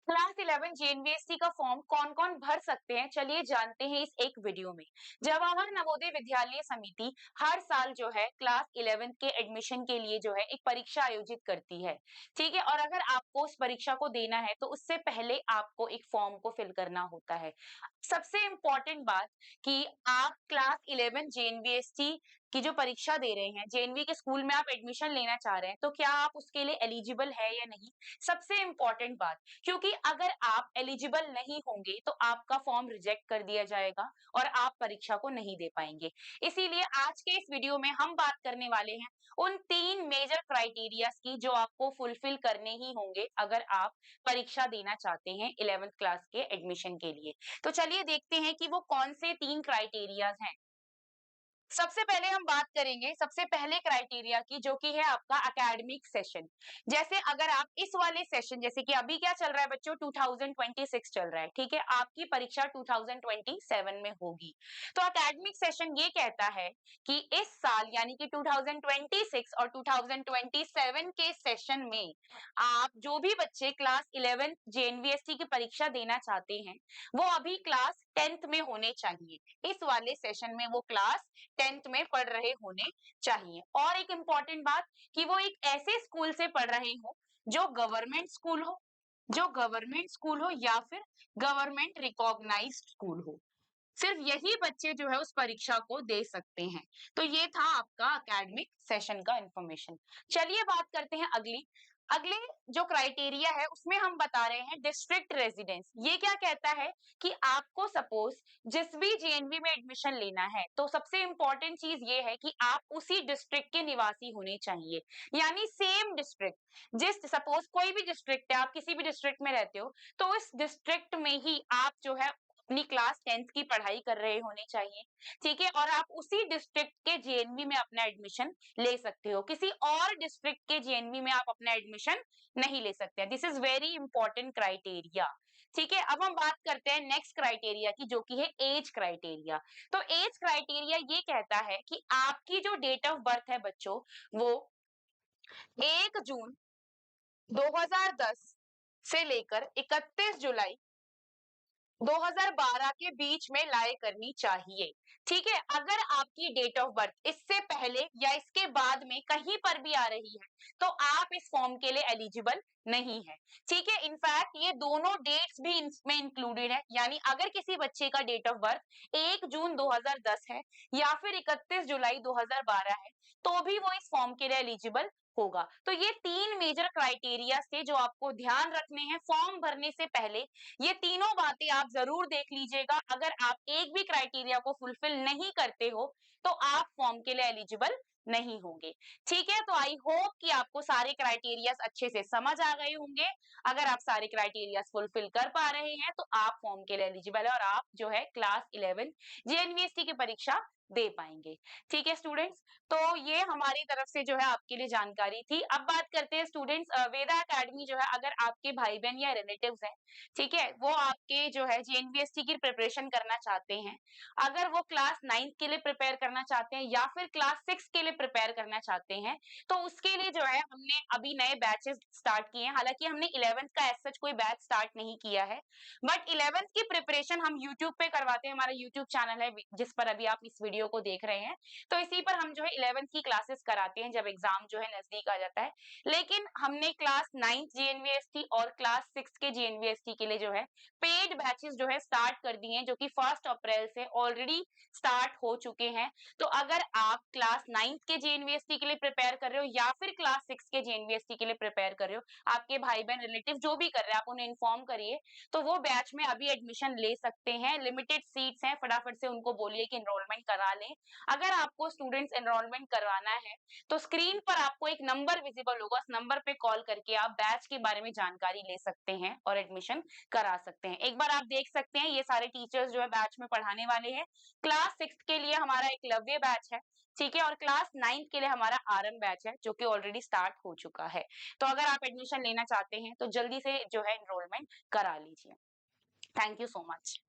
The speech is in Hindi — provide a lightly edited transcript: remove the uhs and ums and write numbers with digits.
क्लास 11 जेएनवीएसटी का फॉर्म कौन कौन भर सकते हैं, चलिए जानते हैं इस एक वीडियो में। जवाहर नवोदय विद्यालय समिति हर साल जो है क्लास 11 के एडमिशन के लिए जो है एक परीक्षा आयोजित करती है। ठीक है, और अगर आपको उस परीक्षा को देना है तो उससे पहले आपको एक फॉर्म को फिल करना होता है। सबसे इम्पोर्टेंट बात कि आप क्लास 11 जेएनवीएसटी की जो परीक्षा दे रहे हैं, जेएनवी के स्कूल में आप एडमिशन लेना चाह रहे हैं, तो क्या आप उसके लिए एलिजिबल है या नहीं। सबसे इम्पोर्टेंट बात, क्योंकि अगर आप एलिजिबल नहीं होंगे तो आपका फॉर्म रिजेक्ट कर दिया जाएगा और आप परीक्षा को नहीं दे पाएंगे। इसीलिए आज के इस वीडियो में हम बात करने वाले हैं उन 3 मेजर क्राइटेरियाज की जो आपको फुलफिल करने ही होंगे अगर आप परीक्षा देना चाहते हैं 11th क्लास के एडमिशन के लिए। तो चलिए देखते हैं कि वो कौन से 3 क्राइटेरियाज हैं। सबसे पहले हम बात करेंगे सबसे पहले क्राइटेरिया की, जो कि है आपका एकेडमिक सेशन। जैसे अगर आप इस वाले सेशन, जैसे कि अभी क्या चल रहा है बच्चों, 2026 चल रहा है, ठीक है, आपकी परीक्षा 2027 में होगी। तो एकेडमिक सेशन ये कहता है कि इस साल यानी कि 2026 और 2027 के सेशन में आप जो भी बच्चे क्लास 11 जेएनवीएसटी की परीक्षा देना चाहते हैं वो अभी क्लास 10th में होने चाहिए। इस वाले सेशन में वो क्लास 10th में पढ़ रहे होने चाहिए। और एक इंपॉर्टेंट बात कि वो एक ऐसे स्कूल से पढ़ रहे हो जो गवर्नमेंट स्कूल हो या फिर गवर्नमेंट रिकॉग्नाइज्ड स्कूल हो। सिर्फ यही बच्चे जो है उस परीक्षा को दे सकते हैं। तो ये था आपका एकेडमिक सेशन का इंफॉर्मेशन। चलिए बात करते हैं अगली। अगले जो क्राइटेरिया है उसमें हम बता रहे हैं डिस्ट्रिक्ट रेजिडेंस। ये क्या कहता है कि आपको सपोज जिस भी जेएनवी में एडमिशन लेना है तो सबसे इंपॉर्टेंट चीज ये है कि आप उसी डिस्ट्रिक्ट के निवासी होने चाहिए, यानी सेम डिस्ट्रिक्ट। जिस सपोज कोई भी डिस्ट्रिक्ट है, आप किसी भी डिस्ट्रिक्ट में रहते हो तो इस डिस्ट्रिक्ट में ही आप जो है अपनी क्लास 10th की पढ़ाई कर रहे होने चाहिए। ठीक है, और आप उसी डिस्ट्रिक्ट के जेएनवी में अपना एडमिशन ले सकते हो। किसी और डिस्ट्रिक्ट के जेएनवी में आप अपना एडमिशन नहीं ले सकते। This is very important criteria. ठीक है, अब हम बात करते हैं नेक्स्ट क्राइटेरिया की, जो कि है एज क्राइटेरिया। तो एज क्राइटेरिया ये कहता है कि आपकी जो डेट ऑफ बर्थ है बच्चों, वो 1 जून 2010 से लेकर 31 जुलाई 2012 के बीच में लाए करनी चाहिए। ठीक है, अगर आपकी डेट ऑफ बर्थ इससे पहले या इसके बाद में कहीं पर भी आ रही है तो आप इस फॉर्म के लिए एलिजिबल नहीं है। ठीक है, इनफैक्ट ये दोनों डेट्स भी इसमें इंक्लूडेड है, यानी अगर किसी बच्चे का डेट ऑफ बर्थ 1 जून 2010 है या फिर 31 जुलाई 2012 है तो भी वो इस फॉर्म के लिए एलिजिबल होगा। तो ये 3 मेजर क्राइटेरिया थे जो आपको ध्यान रखने हैं फॉर्म भरने से पहले। ये तीनों बातें आप जरूर देख लीजिएगा। अगर आप एक भी क्राइटेरिया को फुलफिल नहीं करते हो तो आप फॉर्म के लिए एलिजिबल नहीं होंगे। ठीक है, तो आई होप कि आपको सारे क्राइटेरियाज अच्छे से समझ आ गए होंगे। अगर आप सारे क्राइटेरियाज फुलफिल कर पा रहे हैं तो आप फॉर्म के लिए एलिजिबल है और आप जो है क्लास 11 जेएनवीएसटी की परीक्षा दे पाएंगे। ठीक है स्टूडेंट्स, तो ये हमारी तरफ से जो है आपके लिए जानकारी थी। अब बात करते हैं स्टूडेंट्स, वेदा एकेडमी जो है, अगर आपके भाई बहन या रिलेटिव्स हैं, ठीक है, वो आपके जो है जेएनवीएसटी की प्रिपरेशन करना चाहते हैं, अगर वो क्लास 9th के लिए प्रिपेयर करना चाहते हैं या फिर क्लास 6 के लिए प्रिपेयर करना चाहते हैं, तो उसके लिए जो है हमने अभी नए बैचेस स्टार्ट किए हैं। हालांकि हमने 11th का एज सच कोई बैच स्टार्ट नहीं किया है, बट 11th की प्रिपरेशन हम यूट्यूब पे करवाते हैं। हमारा यूट्यूब चैनल है जिस पर अभी आप इस वीडियो को देख रहे हैं, तो इसी पर हम जो है 11th की क्लासेस कराते हैं जब एग्जाम जो है नजदीक आ जाता है। लेकिन हमने क्लास 9th जेएनवीएसटी और क्लास 6 के जेएनवीएसटी के लिए जो है पेड बैचेस जो है स्टार्ट कर दिए हैं, जो कि 1 अप्रैल से ऑलरेडी स्टार्ट हो चुके हैं। तो अगर आप क्लास 9th के जेएनवीएसटी के लिए प्रिपेयर कर रहे हो या फिर क्लास 6 के जेएनवीएसटी के लिए प्रिपेयर कर रहे हो, आपके भाई बहन रिलेटिव जो भी कर रहे हैं आप उन्हें इन्फॉर्म करिए, तो वो बैच में अभी एडमिशन ले सकते हैं। लिमिटेड सीट्स हैं, फटाफट से उनको बोलिए कि एनरोलमेंट करा लें। अगर आपको स्टूडेंट्स एनरोलमेंट करवाना है तो स्क्रीन पर आपको एक नंबर विजिबल होगा, उस नंबर पे कॉल करके आप बैच के बारे में जानकारी ले सकते हैं और एडमिशन करा सकते हैं। एक बार आप देख सकते हैं ये सारे टीचर्स जो है बैच में पढ़ाने वाले हैं। क्लास 6 के लिए हमारा एकलव्य बैच है, ठीक है, और क्लास 9th के लिए हमारा आरएम बैच है जो कि ऑलरेडी स्टार्ट हो चुका है। तो अगर आप एडमिशन लेना चाहते हैं तो जल्दी से जो है एनरोलमेंट करा लीजिए। Thank you so much.